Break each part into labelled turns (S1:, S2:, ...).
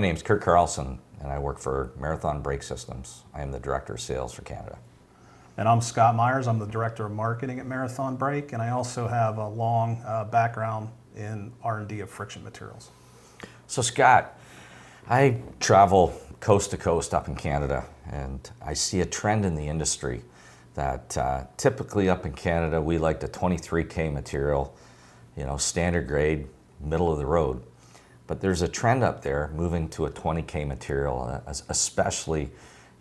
S1: My name's Kurt Carlson, and I work for Marathon Brake Systems. I am the Director of Sales for Canada.
S2: And I'm Scott Myers. I'm the Director of Marketing at Marathon Brake, and I also have a long background in R&D of friction materials.
S1: So Scott, I travel coast to coast up in Canada, and I see a trend in the industry that typically up in Canada we like the 23K material, standard grade, middle of the road. But there's a trend up there moving to a 20K material, especially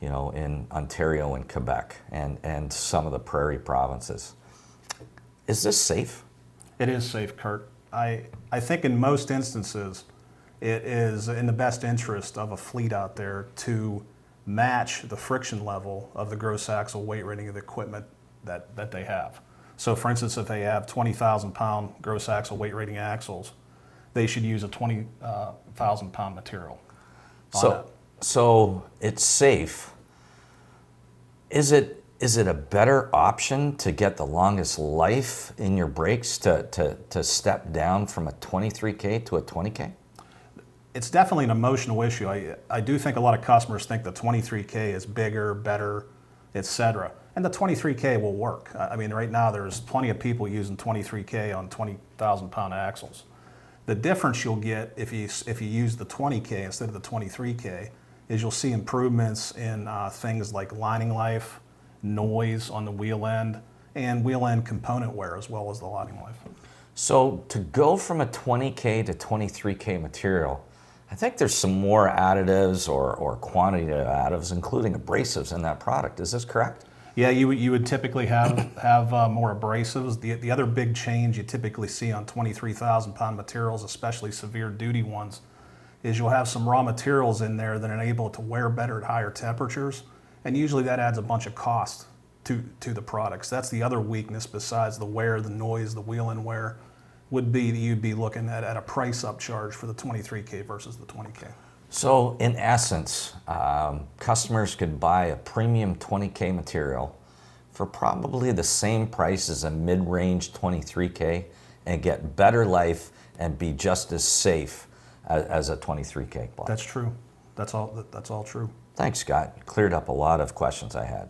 S1: in Ontario and Quebec and some of the prairie provinces. Is this safe?
S2: It is safe, Kurt. I think in most instances it is in the best interest of a fleet out there to match the friction level of the gross axle weight rating of the equipment that they have. So for instance, if they have 20,000 pound gross axle weight rating axles, they should use a 20,000 pound material.
S1: So it's safe. Is it a better option to get the longest life in your brakes to step down from a 23K to a 20K?
S2: It's definitely an emotional issue. I do think a lot of customers think the 23K is bigger, better, etc. And the 23K will work. I mean, right now there's plenty of people using 23K on 20,000 pound axles. The difference you'll get if you use the 20K instead of the 23K is you'll see improvements in things like lining life, noise on the wheel end, and wheel end component wear as well as the lining life.
S1: So to go from a 20K to 23K material, I think there's some more additives or quantity of additives, including abrasives in that product. Is this correct?
S2: Yeah, you would typically have more abrasives. The other big change you typically see on 23,000 pound materials, especially severe duty ones, is you'll have some raw materials in there that enable it to wear better at higher temperatures, and usually that adds a bunch of cost to the products. That's the other weakness besides the wear, the noise, the wheel end wear, would be that you'd be looking at a price upcharge for the 23K versus the 20K.
S1: So in essence, customers could buy a premium 20K material for probably the same price as a mid-range 23K and get better life and be just as safe as a 23K block.
S2: That's true. That's all true.
S1: Thanks, Scott. You cleared up a lot of questions I had.